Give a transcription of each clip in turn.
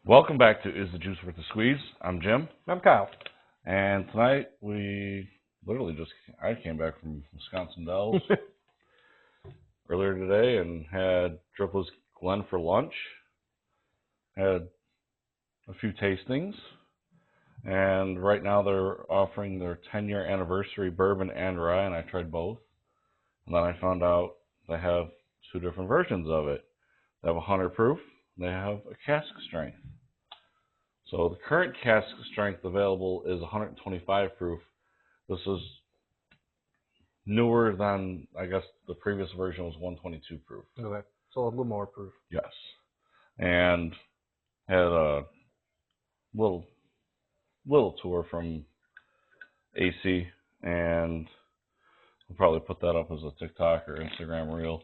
Welcome back to Is the Juice Worth the Squeeze? I'm Jim. I'm Kyle. And tonight I came back from Wisconsin Dells earlier today and had Driftless Glen for lunch. Had a few tastings. And right now they're offering their 10-year anniversary bourbon and rye, and I tried both. And then I found out they have two different versions of it. They have a 100 proof. They have a cask strength. So the current cask strength available is 125 proof. This is newer than, I guess, the previous version was 122 proof. Okay, so a little more proof. Yes. And had a little tour from AC, and I'll probably put that up as a TikTok or Instagram reel.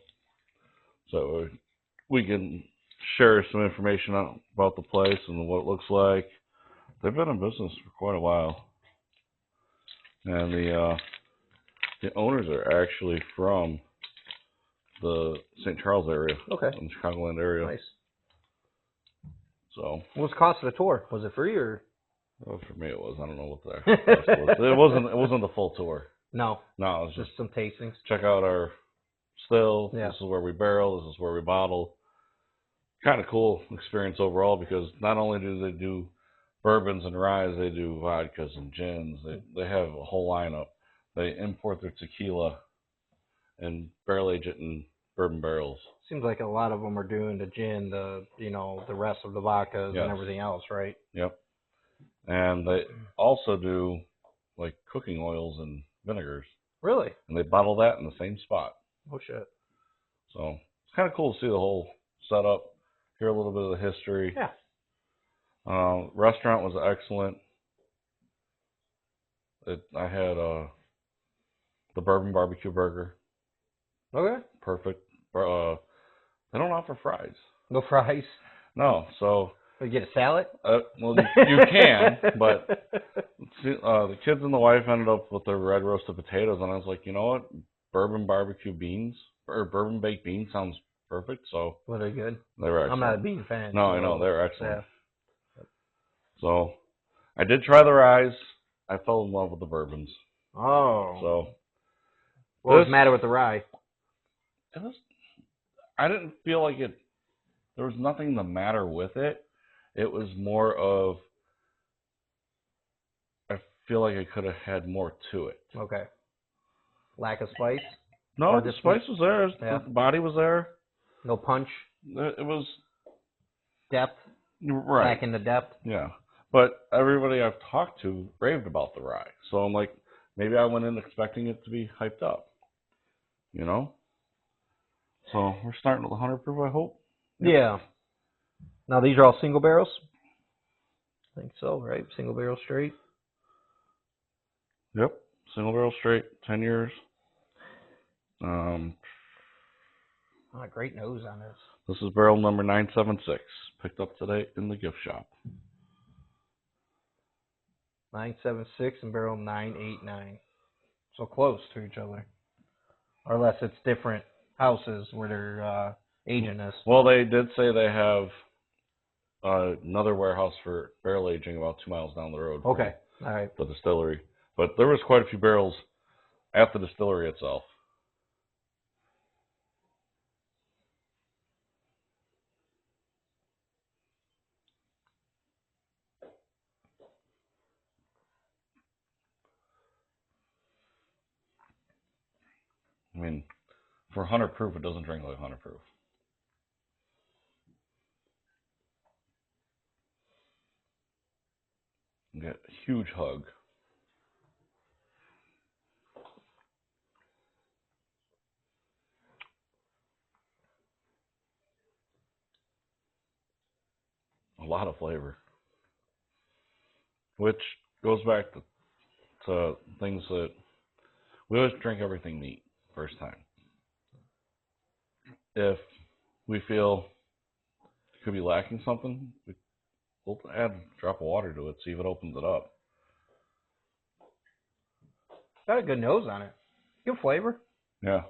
So we can share some information about the place and what it looks like. They've been in business for quite a while. And the owners are actually from the St. Charles area. Okay. In the Chicagoland area. Nice. So. What was the cost of the tour? Was it free or? Well, for me it was. I don't know what the cost was. It wasn't the full tour. No. No, it was just some tastings. Check out our still. Yeah. This is where we barrel. This is where we bottle. Kind of cool experience overall because not only do they do bourbons and ryes, they do vodkas and gins. They have a whole lineup. They import their tequila and barrel age it in bourbon barrels. Seems like a lot of them are doing the gin, the rest of the vodkas Yes. and everything else, right? Yep. And they also do like cooking oils and vinegars. Really? And they bottle that in the same spot. Oh shit. So it's kind of cool to see the whole setup, hear a little bit of the history. Yeah. Restaurant was excellent. I had the bourbon barbecue burger. Okay. Perfect. They don't offer fries. No fries. No, so You get a salad? well, you can, but the kids and the wife ended up with their red roasted potatoes, and I was like, you know what, bourbon barbecue beans or bourbon baked beans sounds perfect. So Well, they're good. they were excellent. I'm not a bean fan. No, so, I know they're excellent. Yeah. So I did try the ryes. I fell in love with the bourbons. Oh. So what was the matter with the rye? I didn't feel like it. There was nothing the matter with it. It was more of, I feel like I could have had more to it. Okay. Lack of spice? No, the spice was there. Yeah. The body was there. No punch? It was Depth? right. Back in the depth? Yeah. But everybody I've talked to raved about the rye. So I'm like, maybe I went in expecting it to be hyped up. You know? So we're starting with 100 proof, I hope. Yep. Yeah. Now these are all single barrels? I think so, right? Single barrel straight? Yep. Single barrel straight, 10 years. Great nose on this. This is barrel number 976. Picked up today in the gift shop. 976 and barrel 989. So close to each other. Or unless it's different houses where they're aging this. Well, they did say they have another warehouse for barrel aging about 2 miles down the road. Okay. All right. The distillery. But there was quite a few barrels at the distillery itself. I mean, for 100 proof, it doesn't drink like 100 proof. You get a huge hug. A lot of flavor. Which goes back to things that we always drink everything neat first time. If we feel it could be lacking something, we'll add a drop of water to it, see if it opens it up. Got a good nose on it. Good flavor. Yeah.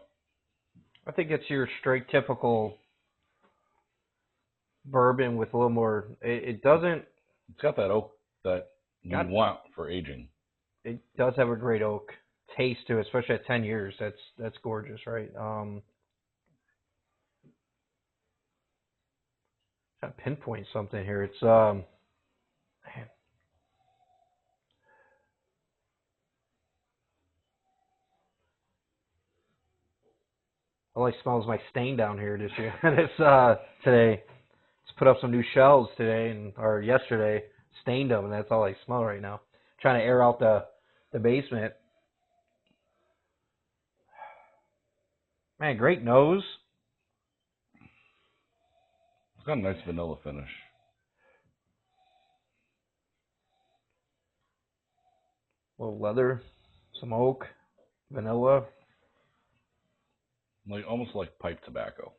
I think it's your straight typical bourbon with a little more. It doesn't. It's got that oak that you Got- want for aging. It does have a great oak taste to it, especially at 10 years. That's gorgeous, right? Trying to pinpoint something here. It's man. All I smell is my stain down here this year. Today. Just put up some new shelves today or yesterday, stained them, and that's all I smell right now. Trying to air out the basement. Man, great nose. It's got a nice vanilla finish. A little leather, some oak, vanilla. Like almost like pipe tobacco.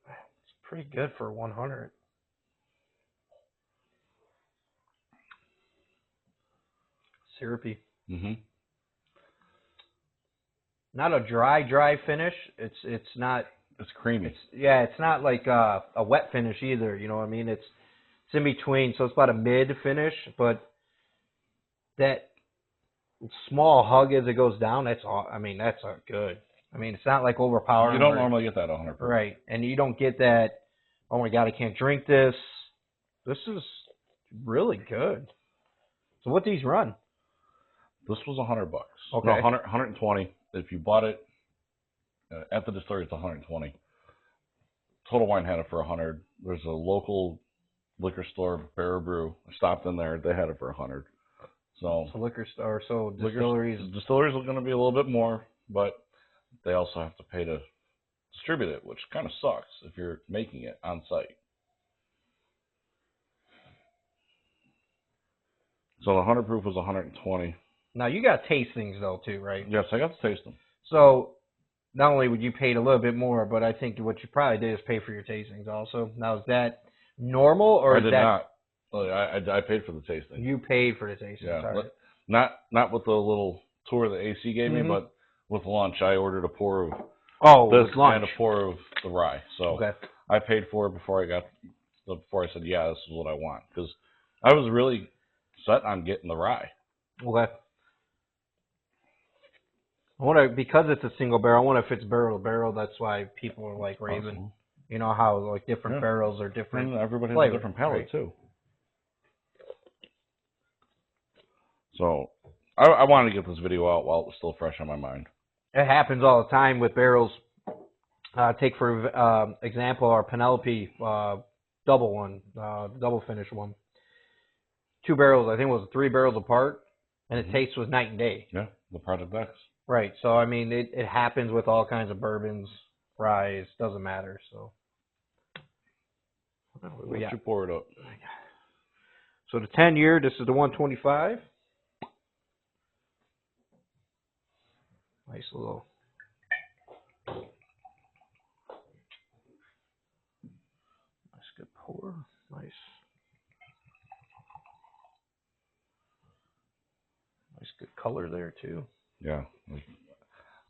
It's pretty good for 100. Syrupy. Mm-hmm. Not a dry finish. It's not. It's creamy. It's not like a wet finish either. You know what I mean? It's in between. So it's about a mid finish, but that small hug as it goes down. That's all. I mean, that's good. I mean, it's not like overpowering. You don't normally get that 100%. Right, and you don't get that. Oh my God, I can't drink this. This is really good. So what these run? This was $100. Okay. No, 120. If you bought it at the distillery, it's 120. Total Wine had it for 100. There's a local liquor store, Barrel Brew. I stopped in there. They had it for 100. So liquor store. So distilleries. Distilleries are going to be a little bit more, but they also have to pay to distribute it, which kind of sucks if you're making it on site. So the 100 proof was 120. Now you got tastings though too, right? Yes, I got to taste them. So not only would you paid a little bit more, but I think what you probably did is pay for your tastings also. Now is that normal or I is did that not. I paid for the tasting. you paid for the tastings? Yeah, Right. not with the little tour the AC gave me, Mhm. but with lunch I ordered a pour of With this lunch. and a pour of the rye. So Okay. I paid for it before I said, yeah, this is what I want, because I was really set on getting the rye. Okay. I wonder, because it's a single barrel, I wonder if it's barrel to barrel. That's why people are like raving. Possible. You know how like different Yeah. barrels are different. And everybody has flavor, a different palate right? too. So I wanted to get this video out while it was still fresh on my mind. It happens all the time with barrels. Take for example our Penelope double one, double finish one. 2 barrels, I think it was 3 barrels apart, and the taste was night and day. Yeah, the Project X. Right. So I mean, it happens with all kinds of bourbons, ryes, doesn't matter. So. Once you pour it up. So the 10-year, this is the 125. Nice little. Nice good pour. Nice. Nice good color there too. Yeah.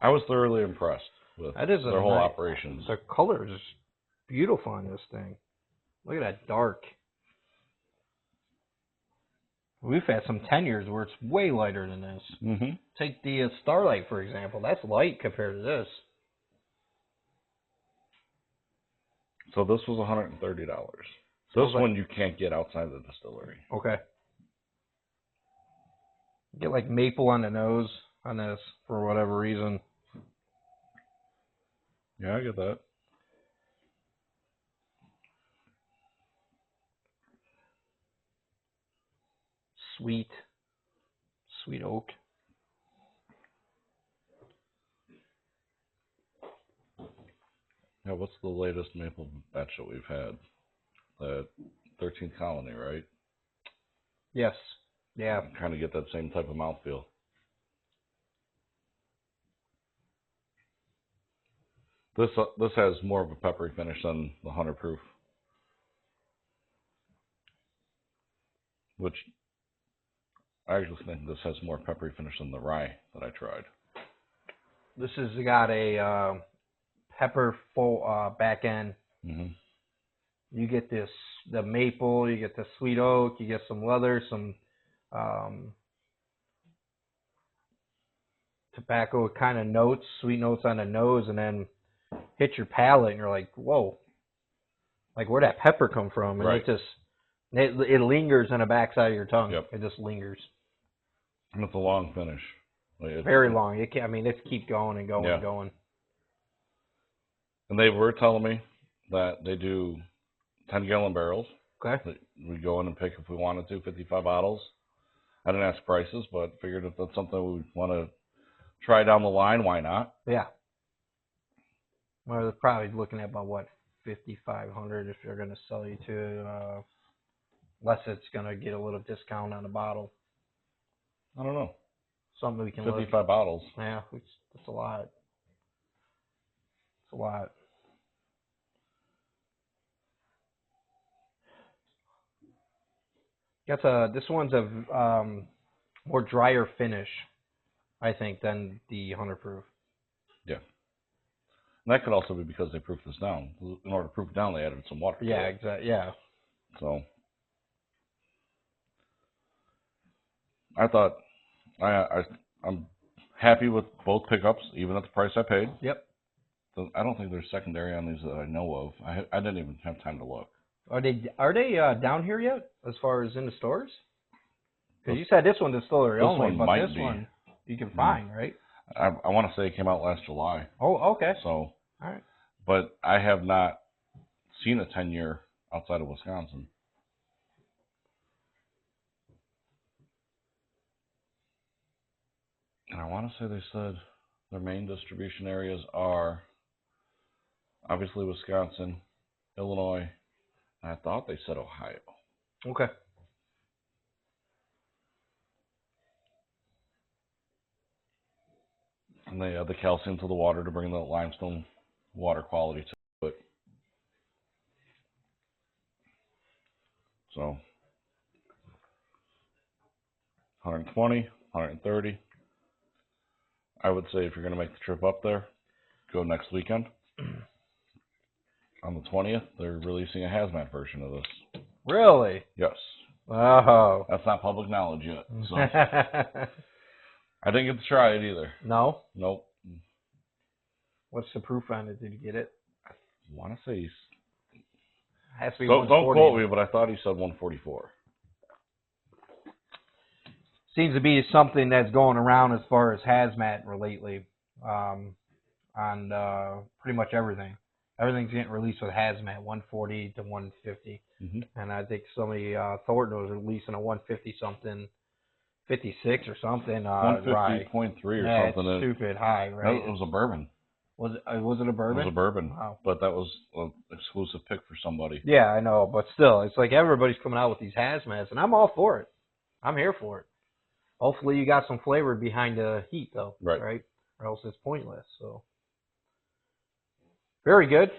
I was thoroughly impressed with That is their whole operations. The color is beautiful on this thing. Look at that dark. We've had some 10 years where it's way lighter than this. Mm-hmm. Take the Starlight, for example. That's light compared to this. So this was $130. This one you can't get outside the distillery. Okay. Get like maple on the nose on this for whatever reason. Yeah, I get that. Sweet oak. Yeah, what's the latest maple batch that we've had? The 13th Colony, right? Yes. Yeah. Kind of get that same type of mouthfeel. This has more of a peppery finish than the 100 proof, which I actually think this has more peppery finish than the rye that I tried. This has got a pepper full back end. Mm-hmm. You get the maple, you get the sweet oak, you get some leather, some tobacco kind of notes, sweet notes on the nose, and then hit your palate, and you're like, whoa, like where'd that pepper come from? And Right. it lingers on the backside of your tongue. Yep. It just lingers. And it's a long finish. Very long. It keep going and going and going. And they were telling me that they do 10-gallon barrels. Okay. We go in and pick if we wanted to, 55 bottles. I didn't ask prices, but figured if that's something we want to try down the line, why not? Yeah. Well, they're probably looking at about, what, 5,500 if they're going to sell you to, unless it's going to get a little discount on the bottle. I don't know. Something we can 55 bottles. Yeah, that's a lot. It's a lot. This one's a more drier finish, I think, than the 100 proof. Yeah. And that could also be because they proofed this down. In order to proof it down, they added some water. Yeah, exactly. Yeah. So I thought I'm happy with both pickups, even at the price I paid. Yep. So I don't think there's secondary on these that I know of. I didn't even have time to look. Are they down here yet, as far as in the stores? Because you said this one distillery only, but this one you can find, right? I want to say it came out last July. Oh, okay. So, all right. But I have not seen a 10-year outside of Wisconsin. And I want to say they said their main distribution areas are obviously Wisconsin, Illinois, and I thought they said Ohio. Okay. And they add the calcium to the water to bring the limestone water quality to it. So 120, 130. I would say if you're going to make the trip up there, go next weekend. On the 20th, they're releasing a hazmat version of this. Really? Yes. Oh. That's not public knowledge yet. So I didn't get to try it either. No? Nope. What's the proof on it? Did you get it? I want to say Has to be don't 140. quote me, but I thought he said 144. Seems to be something that's going around as far as hazmat lately, on pretty much everything. Everything's getting released with hazmat, 140 to 150. Mm-hmm. And I think somebody, Thornton was releasing a 150 something, 56 or something. 150.3 or yeah, something. It's stupid high, right? It was a bourbon. Was it a bourbon? It was a bourbon. Wow. But that was an exclusive pick for somebody. Yeah, I know, but still, it's like everybody's coming out with these hazmats, and I'm all for it. I'm here for it. Hopefully you got some flavor behind the heat, though. Right? Or else it's pointless. So, very good.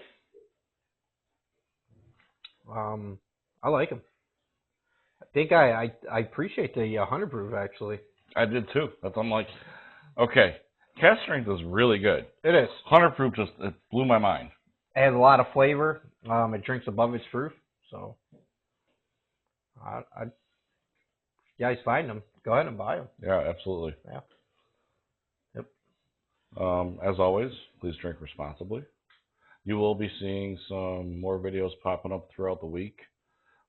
I like them. I think I appreciate the 100 proof, actually. I did too. I'm like, okay, Cask Strength is really good. It is. 100 proof it blew my mind. It has a lot of flavor. It drinks above its proof, so you guys find them. Go ahead and buy them. Yeah, absolutely. Yeah. Yep. As always, please drink responsibly. You will be seeing some more videos popping up throughout the week.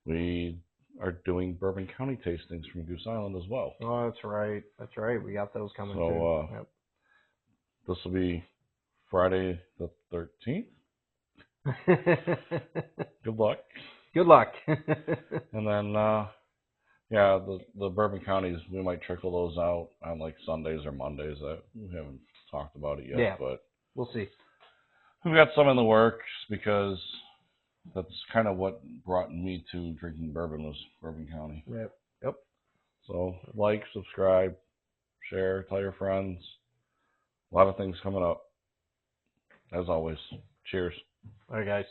We are doing Bourbon County tastings from Goose Island as well. Oh, that's right. That's right. We got those coming too. Yep. This will be Friday the 13th. Good luck. Good luck. And then, the Bourbon Counties, we might trickle those out on like Sundays or Mondays. We haven't talked about it yet, but we'll see. We've got some in the works because that's kind of what brought me to drinking bourbon was Bourbon County. Yep. So like, subscribe, share, tell your friends. A lot of things coming up. As always, cheers. All right, guys.